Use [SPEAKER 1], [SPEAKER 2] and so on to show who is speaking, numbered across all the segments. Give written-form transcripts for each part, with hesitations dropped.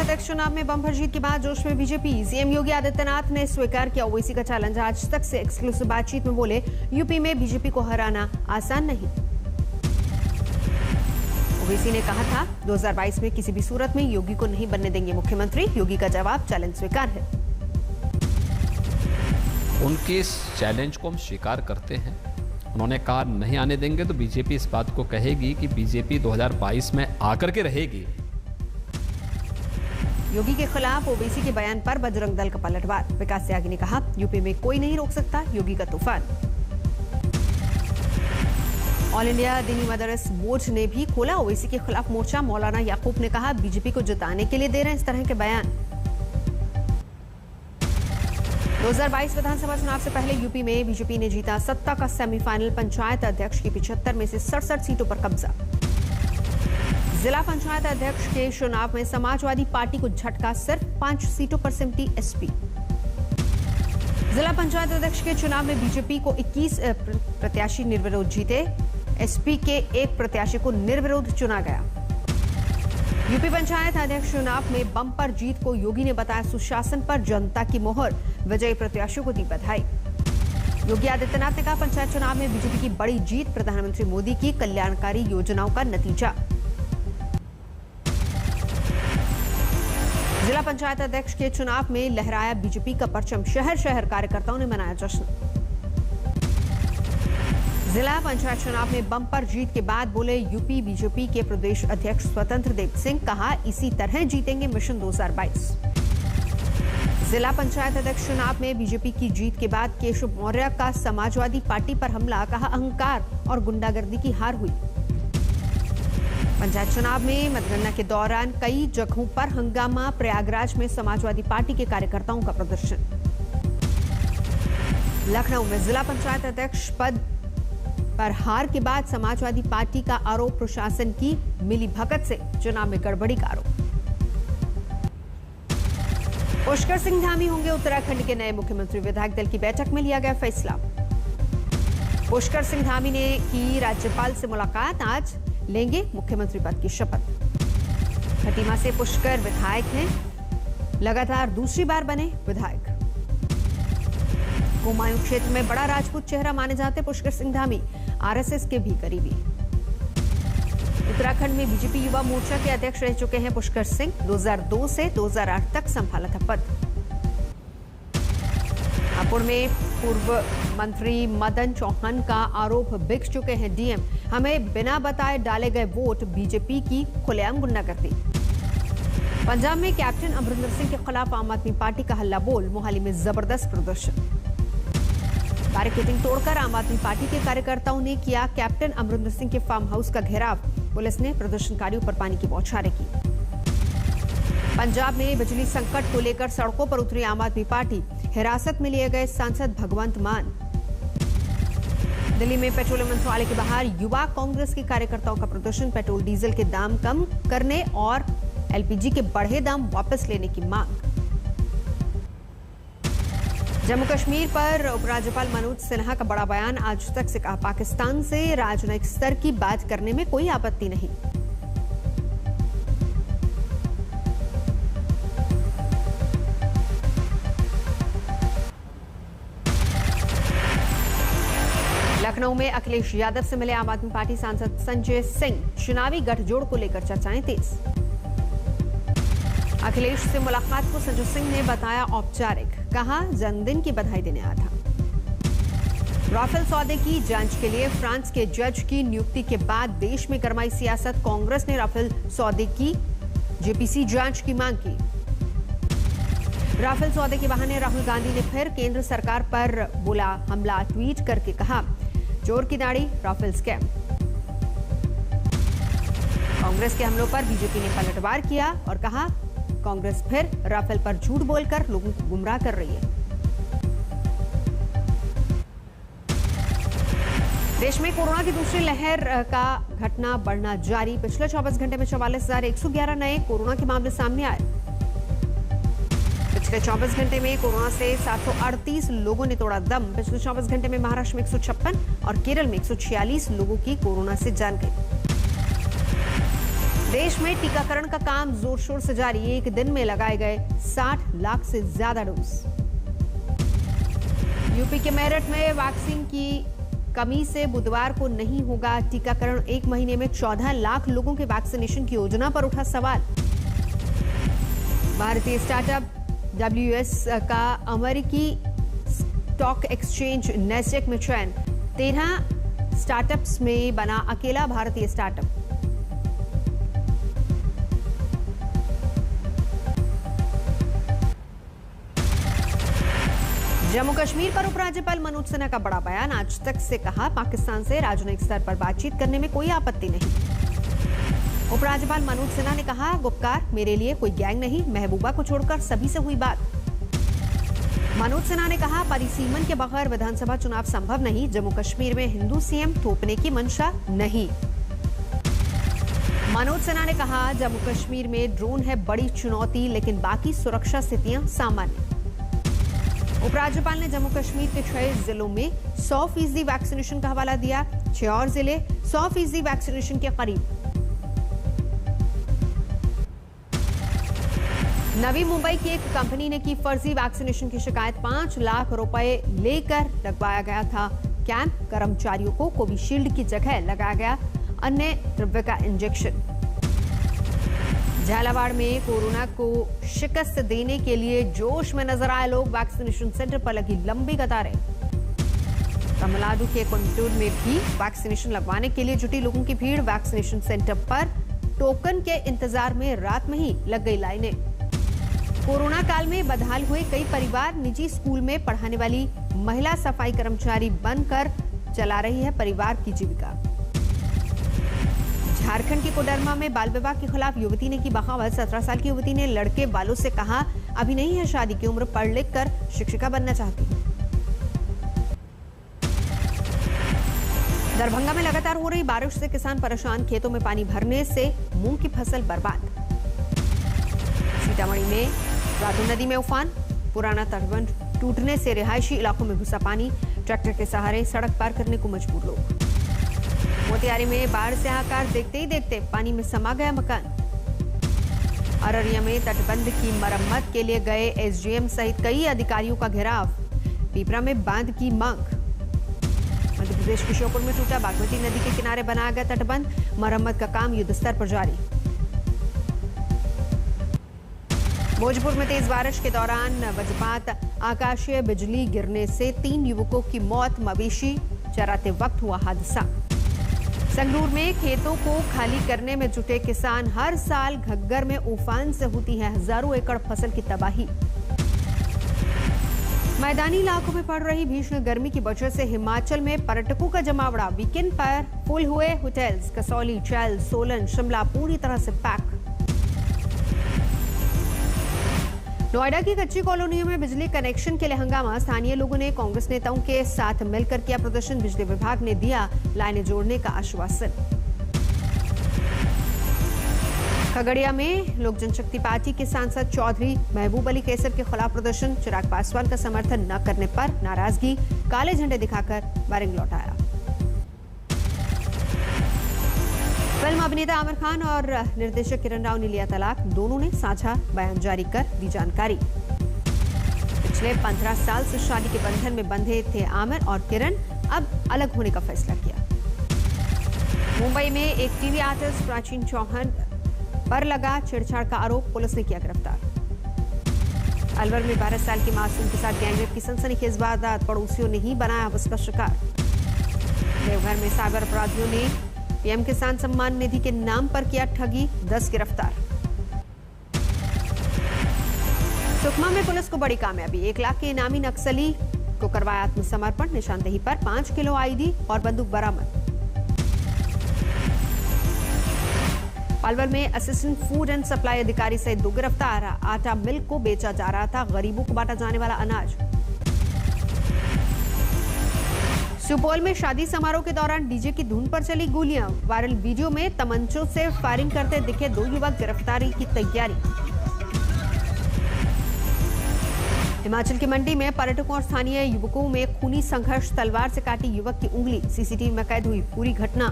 [SPEAKER 1] अध्यक्ष चुनाव में बम्पर जीत के बाद जोश में बीजेपी। सीएम योगी आदित्यनाथ ने स्वीकार किया ओवैसी का चैलेंज। आज तक से एक्सक्लूसिव बातचीत में बोले, यूपी में बीजेपी को हराना आसान नहीं। ओवैसी ने कहा था 2022 में किसी भी सूरत में योगी को नहीं बनने देंगे मुख्यमंत्री। योगी का जवाब, चैलेंज स्वीकार है।
[SPEAKER 2] उनके इस चैलेंज को हम स्वीकार करते हैं। उन्होंने कहा नहीं आने देंगे, तो बीजेपी इस बात को कहेगी कि बीजेपी 2022 में आकर के रहेगी।
[SPEAKER 1] योगी के खिलाफ ओवैसी के बयान पर बजरंग दल का पलटवार। विकास त्यागी ने कहा, यूपी में कोई नहीं रोक सकता योगी का तूफान। ऑल इंडिया दीनी मदरस बोर्ड ने भी खोला ओवैसी के खिलाफ मोर्चा। मौलाना याकूब ने कहा, बीजेपी को जिताने के लिए दे रहे हैं इस तरह के बयान। 2022 विधानसभा चुनाव से पहले यूपी में बीजेपी ने जीता सत्ता का सेमीफाइनल। पंचायत अध्यक्ष की 75 में से 67 सीटों पर कब्जा। जिला पंचायत अध्यक्ष के चुनाव में समाजवादी पार्टी को झटका, सिर्फ 5 सीटों पर सिमटी एसपी। जिला पंचायत अध्यक्ष के चुनाव में बीजेपी को 21 प्रत्याशी निर्विरोध जीते। एसपी के एक प्रत्याशी को निर्विरोध चुना गया। यूपी पंचायत अध्यक्ष चुनाव में बम्पर जीत को योगी ने बताया सुशासन पर जनता की मोहर। विजयी प्रत्याशियों को दी बधाई। योगी आदित्यनाथ ने कहा, पंचायत चुनाव में बीजेपी की बड़ी जीत प्रधानमंत्री मोदी की कल्याणकारी योजनाओं का नतीजा। जिला पंचायत अध्यक्ष के चुनाव में लहराया बीजेपी का परचम। शहर शहर कार्यकर्ताओं ने मनाया जश्न। जिला पंचायत चुनाव में बम्पर जीत के बाद बोले यूपी बीजेपी के प्रदेश अध्यक्ष स्वतंत्र देव सिंह। कहा, इसी तरह जीतेंगे मिशन 2022। जिला पंचायत अध्यक्ष चुनाव में बीजेपी की जीत के बाद केशव मौर्य का समाजवादी पार्टी पर हमला। कहा, अहंकार और गुंडागर्दी की हार हुई। पंचायत चुनाव में मतगणना के दौरान कई जगहों पर हंगामा। प्रयागराज में समाजवादी पार्टी के कार्यकर्ताओं का प्रदर्शन। लखनऊ में जिला पंचायत अध्यक्ष पद पर हार के बाद समाजवादी पार्टी का आरोप, प्रशासन की मिलीभगत से चुनाव में गड़बड़ी का आरोप। पुष्कर सिंह धामी होंगे उत्तराखंड के नए मुख्यमंत्री। विधायक दल की बैठक में लिया गया फैसला। पुष्कर सिंह धामी ने की राज्यपाल से मुलाकात। आज लेंगे मुख्यमंत्री पद की शपथ। खटीमा से पुष्कर विधायक हैं, लगातार दूसरी बार बने विधायक। कुमायूं क्षेत्र में बड़ा राजपूत चेहरा माने जाते पुष्कर सिंह धामी, आरएसएस के भी करीबी। उत्तराखंड में बीजेपी युवा मोर्चा के अध्यक्ष रह चुके हैं पुष्कर सिंह। 2002 से 2008 तक संभाला था पद। हापुड़ में पूर्व मंत्री मदन चौहान का आरोप, बिक चुके हैं डीएम। हमें बिना बताए डाले गए वोट, बीजेपी की खुलेआम गुंडागर्दी। पंजाब में कैप्टन अमरिंदर सिंह के खिलाफ आम आदमी पार्टी का हल्ला बोल। मोहाली में जबरदस्त प्रदर्शन। बैरिकेडिंग तोड़कर आम आदमी पार्टी के कार्यकर्ताओं ने किया कैप्टन अमरिंदर सिंह के फार्म हाउस का घेराव। पुलिस ने प्रदर्शनकारियों पर पानी की बौछारें की। पंजाब में बिजली संकट को लेकर सड़कों पर उतरी आम आदमी पार्टी। हिरासत में लिए गए सांसद भगवंत मान। दिल्ली में पेट्रोलियम मंत्रालय के बाहर युवा कांग्रेस के कार्यकर्ताओं का प्रदर्शन। पेट्रोल डीजल के दाम कम करने और एलपीजी के बढ़े दाम वापस लेने की मांग। जम्मू कश्मीर पर उपराज्यपाल मनोज सिन्हा का बड़ा बयान। आज तक से कहा, पाकिस्तान से राजनयिक स्तर की बात करने में कोई आपत्ति नहीं। लखनऊ में अखिलेश यादव से मिले आम आदमी पार्टी सांसद संजय सिंह। चुनावी गठजोड़ को लेकर चर्चाएं तेज। अखिलेश से मुलाकात को संजय सिंह ने बताया औपचारिक। कहा, जन्मदिन की बधाई देने आया था। राफेल सौदे की जांच के लिए फ्रांस के जज की नियुक्ति के बाद देश में गरमाई सियासत। कांग्रेस ने राफेल सौदे की जेपीसी जांच की मांग की। राफेल सौदे के बहाने राहुल गांधी ने फिर केंद्र सरकार पर बोला हमला। ट्वीट करके कहा, चोर की दाढ़ी, राफेल स्कैम। कांग्रेस के हमलों पर बीजेपी ने पलटवार किया और कहा, कांग्रेस फिर राफेल पर झूठ बोलकर लोगों को गुमराह कर रही है। देश में कोरोना की दूसरी लहर का घटना बढ़ना जारी। पिछले 24 घंटे में 44,111 नए कोरोना के मामले सामने आए। पिछले 24 घंटे में कोरोना से 738 लोगों ने तोड़ा दम। पिछले 24 घंटे में महाराष्ट्र में 156 और केरल में 146 लोगों की कोरोना से जान गई। देश में टीकाकरण का काम जोर शोर से जारी। एक दिन में लगाए गए 60 लाख से ज्यादा डोज। यूपी के मेरठ में वैक्सीन की कमी से बुधवार को नहीं होगा टीकाकरण। 1 महीने में 14 लाख लोगों के वैक्सीनेशन की योजना पर उठा सवाल। भारतीय स्टार्टअप WS का अमेरिकी स्टॉक एक्सचेंज नैस्डैक में चयन। 13 स्टार्टअप्स में बना अकेला भारतीय स्टार्टअप। जम्मू कश्मीर पर उपराज्यपाल मनोज सिन्हा का बड़ा बयान। आज तक से कहा, पाकिस्तान से राजनयिक स्तर पर बातचीत करने में कोई आपत्ति नहीं। उपराज्यपाल मनोज सिन्हा ने कहा, गुपकार मेरे लिए कोई गैंग नहीं, महबूबा को छोड़कर सभी से हुई बात। मनोज सिन्हा ने कहा, परिसीमन के बगैर विधानसभा चुनाव संभव नहीं। जम्मू कश्मीर में हिंदू सीएम थोपने की मंशा नहीं। मनोज सिन्हा ने कहा, जम्मू कश्मीर में ड्रोन है बड़ी चुनौती, लेकिन बाकी सुरक्षा स्थितियां सामान्य। उपराज्यपाल ने जम्मू कश्मीर के 6 जिलों में 100% वैक्सीनेशन का हवाला दिया। 6 और जिले 100% वैक्सीनेशन के करीब। नवी मुंबई की एक कंपनी ने की फर्जी वैक्सीनेशन की शिकायत। 5 लाख रुपए लेकर लगवाया गया था कैंप। कर्मचारियों को कोविशील्ड की जगह लगाया गया अन्य द्रव्य का इंजेक्शन। झालावाड़ में कोरोना को शिकस्त देने के लिए जोश में नजर आए लोग। वैक्सीनेशन सेंटर पर लगी लंबी कतारें। तमिलनाडु के कोयम्बटूर में भी वैक्सीनेशन लगवाने के लिए जुटी लोगों की भीड़। वैक्सीनेशन सेंटर पर टोकन के इंतजार में रात में ही लग गई लाइनें। कोरोना काल में बदहाल हुए कई परिवार। निजी स्कूल में पढ़ाने वाली महिला सफाई कर्मचारी बनकर चला रही है परिवार की जीविका। झारखंड के कोडरमा में बाल विवाह के खिलाफ युवती ने की बगावत। 17 साल की युवती ने लड़के वालों से कहा, अभी नहीं है शादी की उम्र, पढ़ लिख कर शिक्षिका बनना चाहती हूं। दरभंगा में लगातार हो रही बारिश से किसान परेशान। खेतों में पानी भरने से मूंग की फसल बर्बाद। सीतामढ़ी में राधो नदी में उफान। पुराना तटबंध टूटने से रिहायशी इलाकों में घुसा पानी। ट्रैक्टर के सहारे सड़क पार करने को मजबूर लोग। मोतिहारी में बाढ़ से हाहाकार देखते ही देखते पानी में समा गया मकान। अररिया में तटबंध की मरम्मत के लिए गए एसडीएम सहित कई अधिकारियों का घेराव। पीपरा में बांध की मांग। मध्य प्रदेश के श्योपुर में टूटा बागमती नदी के किनारे बनाया गया तटबंध। मरम्मत का काम युद्ध स्तर पर जारी। भोजपुर में तेज बारिश के दौरान वज्रपात, आकाशीय बिजली गिरने से 3 युवकों की मौत। मवेशी चराते वक्त हुआ हादसा। संगरूर में खेतों को खाली करने में जुटे किसान। हर साल घग्गर में उफान से होती है हजारों एकड़ फसल की तबाही। मैदानी इलाकों में पड़ रही भीषण गर्मी की वजह से हिमाचल में पर्यटकों का जमावड़ा। वीकेंड पर फुल हुए होटल्स। कसौली, चैल, सोलन, शिमला पूरी तरह से पैक। नोएडा की कच्ची कॉलोनियों में बिजली कनेक्शन के लिए हंगामा। स्थानीय लोगों ने कांग्रेस नेताओं के साथ मिलकर किया प्रदर्शन। बिजली विभाग ने दिया लाइनें जोड़ने का आश्वासन। खगड़िया में लोक जनशक्ति पार्टी के सांसद चौधरी महबूब अली कैसर के खिलाफ प्रदर्शन। चिराग पासवान का समर्थन न करने पर नाराजगी। काले झंडे दिखाकर बैरिंग लौटाया। फिल्म अभिनेता आमिर खान और निर्देशक किरण राव ने लिया तलाक। दोनों ने साझा बयान जारी कर दी जानकारी। पिछले 15 साल से शादी के बंधन में बंधे थे आमिर और किरण, अब अलग होने का फैसला किया। मुंबई में एक टीवी आर्टिस्ट प्राचीन चौहान पर लगा छेड़छाड़ का आरोप। पुलिस ने किया गिरफ्तार। अलवर में 12 साल की मासूम के साथ गैंगरेप की सनसनीखेज वारदात। पड़ोसियों ने ही बनाया उसका शिकार। देवघर में साइबर अपराधियों ने पीएम किसान सम्मान निधि के नाम पर किया ठगी। 10 गिरफ्तार। सुकमा में पुलिस को बड़ी कामयाबी। 1 लाख के इनामी नक्सली को करवाया आत्मसमर्पण। निशानदेही पर 5 किलो आईडी और बंदूक बरामद। पालवर में असिस्टेंट फूड एंड सप्लाई अधिकारी सहित 2 गिरफ्तार। आटा मिल्क को बेचा जा रहा था गरीबों को बांटा जाने वाला अनाज। सुपौल में शादी समारोह के दौरान डीजे की धुन पर चली गोलियां। वायरल वीडियो में तमंचों से फायरिंग करते दिखे 2 युवक। गिरफ्तारी की तैयारी। हिमाचल की मंडी में पर्यटकों और स्थानीय युवकों में खूनी संघर्ष। तलवार से काटी युवक की उंगली। सीसीटीवी में कैद हुई पूरी घटना।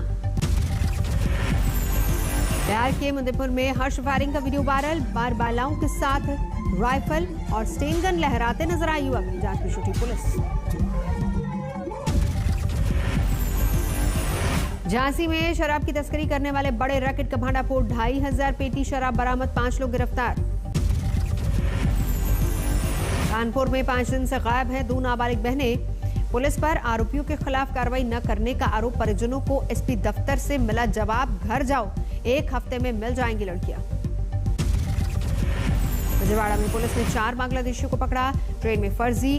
[SPEAKER 1] बिहार के मुजफ्फरपुर में हर्ष फायरिंग का वीडियो वायरल। बार बालाओं के साथ राइफल और स्टेन गन लहराते नजर आए युवक। जांच में जुटी पुलिस। झांसी में शराब की तस्करी करने वाले बड़े रैकेट का भांडाफोड़। 2500 पेटी शराब बरामद, 5 लोग गिरफ्तार। कानपुर में 5 दिन से गायब हैं 2 नाबालिग बहनें। पुलिस पर आरोपियों के खिलाफ कार्रवाई न करने का आरोप। परिजनों को एसपी दफ्तर से मिला जवाब, घर जाओ, 1 हफ्ते में मिल जाएंगी लड़कियां। विजयवाड़ा में पुलिस ने 4 बांग्लादेशियों को पकड़ा। ट्रेन में फर्जी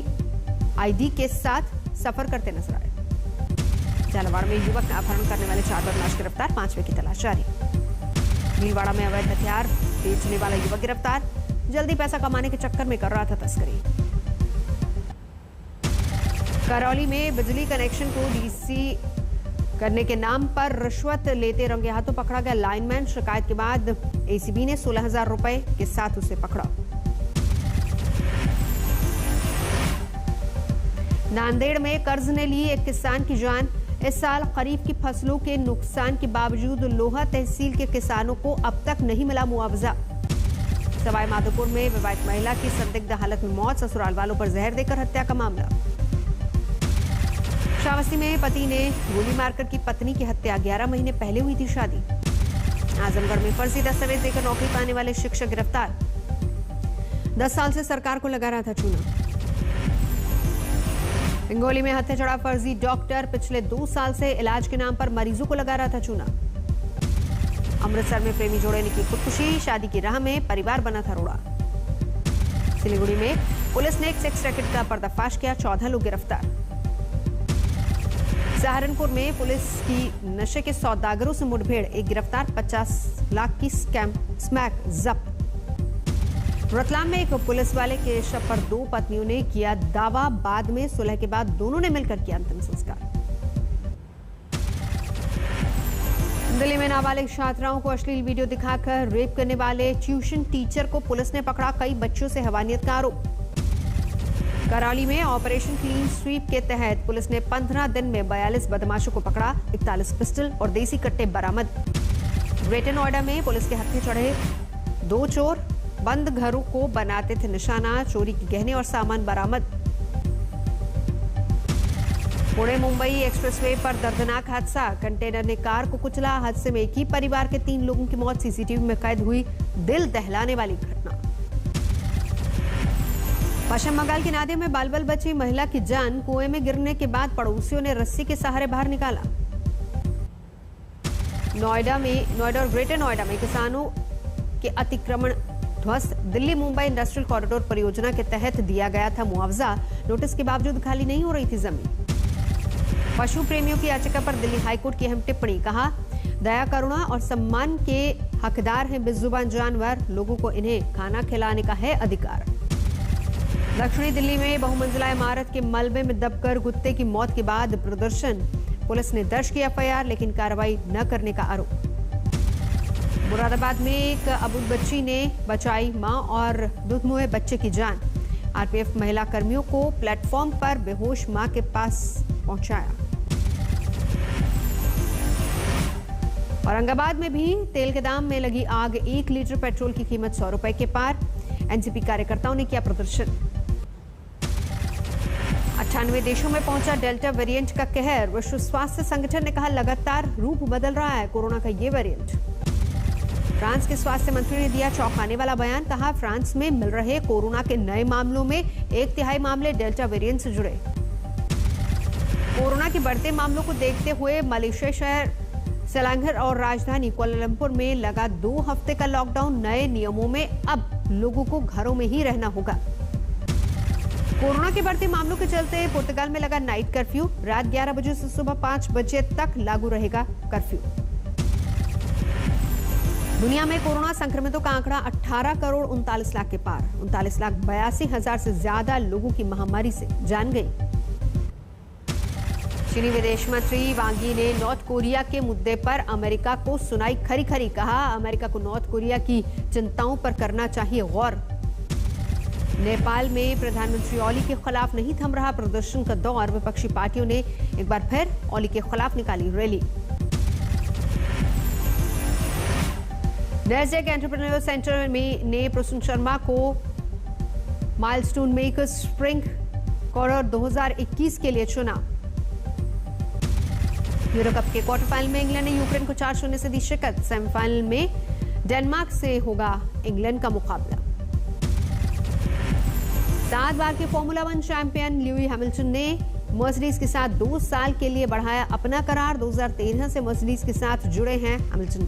[SPEAKER 1] आईडी के साथ सफर करते नजर आए। झालावाड़ में युवक का अपहरण करने वाले 4 बदमाश गिरफ्तार, 5वें की तलाश जारी। भीलवाड़ा में अवैध हथियार बेचने वाला युवक गिरफ्तार। जल्दी पैसा कमाने के चक्कर में कर रहा था तस्करी। करौली में बिजली कनेक्शन को डीसी करने के नाम पर रिश्वत लेते रंगे हाथों पकड़ा गया लाइनमैन। शिकायत के बाद एसीबी ने 16,000 रुपए के साथ उसे पकड़ा। नांदेड़ में कर्ज ने ली एक किसान की जान। इस साल खरीफ की फसलों के नुकसान के बावजूद लोहा तहसील के किसानों को अब तक नहीं मिला मुआवजा। सवाई माधोपुर में विवाहित महिला की संदिग्ध हालत में मौत, ससुराल वालों पर जहर देकर हत्या का मामला। श्रावस्ती में पति ने गोली मारकर की पत्नी की हत्या, 11 महीने पहले हुई थी शादी। आजमगढ़ में फर्जी दस्तावेज देकर नौकरी पाने वाले शिक्षक गिरफ्तार। 10 साल से सरकार को लगा रहा था चूना। हिंगोली में हत्या चढ़ा फर्जी डॉक्टर, पिछले 2 साल से इलाज के नाम पर मरीजों को लगा रहा था चूना। अमृतसर में प्रेमी जोड़े ने की खुदकुशी, शादी की राह में परिवार बना था रोड़ा। सिलीगुड़ी में पुलिस ने एक सेक्स रैकेट का पर्दाफाश किया, 14 लोग गिरफ्तार। सहारनपुर में पुलिस की नशे के सौदागरों से मुठभेड़, 1 गिरफ्तार, 50 लाख की स्मैक जब्त। रतलाम में एक पुलिस वाले के शव पर 2 पत्नियों ने किया दावा, बाद में सुलह के बाद दोनों ने मिलकर किया अंतिम संस्कार। दिल्ली में नाबालिग छात्राओं को अश्लील वीडियो दिखाकर रेप करने वाले ट्यूशन टीचर को पुलिस ने पकड़ा। कई बच्चों से हवानियत का आरोप। करौली में ऑपरेशन क्लीन स्वीप के तहत पुलिस ने 15 दिन में 42 बदमाशों को पकड़ा, 41 पिस्टल और देसी कट्टे बरामद। ग्रेटर नोएडा में पुलिस के हत्थे चढ़े 2 चोर, बंद घरों को बनाते थे निशाना, चोरी के गहने और सामान बरामद। पुणे मुंबई एक्सप्रेसवे पर दर्दनाक हादसा, कंटेनर ने कार को कुचला। हादसे में एक ही परिवार के 3 लोगों की मौत, सीसीटीवी में कैद हुई दिल दहलाने वाली घटना। पश्चिम बंगाल के नादिया में बाल बची महिला की जान, कुएं में गिरने के बाद पड़ोसियों ने रस्सी के सहारे बाहर निकाला। नोएडा और ग्रेटर नोएडा में किसानों के अतिक्रमण ध्वस्त। दिल्ली मुंबई इंडस्ट्रियल कॉरिडोर परियोजना के तहत दिया गया था मुआवजा, नोटिस के बावजूद खाली नहीं हो रही थी जमीन। पशु प्रेमियों की याचिका पर दिल्ली हाईकोर्ट की अहम टिप्पणी, कहा दया करुणा और सम्मान के हकदार हैं बेजुबान जानवर, लोगों को इन्हें खाना खिलाने का है अधिकार। दक्षिणी दिल्ली में बहुमंजिला इमारत के मलबे में दबकर कुत्ते की मौत के बाद प्रदर्शन, पुलिस ने दर्ज की एफआईआर लेकिन कार्रवाई न करने का आरोप। मुरादाबाद में एक अबूझ बच्ची ने बचाई मां और दुधमुहे बच्चे की जान। आरपीएफ महिला कर्मियों को प्लेटफॉर्म पर बेहोश मां के पास पहुंचाया। औरंगाबाद में भी तेल के दाम में लगी आग, 1 लीटर पेट्रोल की कीमत 100 रुपए के पार। एनसीपी कार्यकर्ताओं ने किया प्रदर्शन। 98 देशों में पहुंचा डेल्टा वेरिएंट का कहर, विश्व स्वास्थ्य संगठन ने कहा लगातार रूप बदल रहा है कोरोना का ये वेरिएंट। फ्रांस के स्वास्थ्य मंत्री ने दिया चौंकाने वाला बयान, कहा फ्रांस में मिल रहे कोरोना के नए मामलों में 1/3 मामले डेल्टा वेरिएंट से जुड़े। कोरोना के बढ़ते मामलों को देखते हुए मलेशिया शहर सेलांगर और राजधानी कुआलालंपुर में लगा 2 हफ्ते का लॉकडाउन। नए नियमों में अब लोगों को घरों में ही रहना होगा। कोरोना के बढ़ते मामलों के चलते पुर्तगाल में लगा नाइट कर्फ्यू, रात 11 बजे से सुबह 5 बजे तक लागू रहेगा कर्फ्यू। दुनिया में कोरोना संक्रमितों का आंकड़ा 18 करोड़ 39 लाख के पार, 39,82,000 से ज्यादा लोगों की महामारी से जान गई। चीनी विदेश मंत्री वांग यी ने नॉर्थ कोरिया के मुद्दे पर अमेरिका को सुनाई खरी खरी, कहा अमेरिका को नॉर्थ कोरिया की चिंताओं पर करना चाहिए गौर। नेपाल में प्रधानमंत्री ओली के खिलाफ नहीं थम रहा प्रदर्शन का दौर, विपक्षी पार्टियों ने एक बार फिर ओली के खिलाफ निकाली रैली। नैसडेक एंटरप्रेन्योर सेंटर में ने प्रसून शर्मा को माइलस्टोन मेकर स्प्रिंग कॉर्नर 2021 के लिए चुना। यूरो कप के क्वार्टर फाइनल में इंग्लैंड ने यूक्रेन को 4-0 से दी शिकस्त। सेमीफाइनल में डेनमार्क से होगा इंग्लैंड का मुकाबला। 7 बार के फॉर्मूला 1 चैंपियन ल्यूई हैमिल्टन ने मर्सिडीज के साथ 2 साल के लिए बढ़ाया अपना करार। 2013 से मर्सिडीज के साथ जुड़े हैं हैमिल्टन।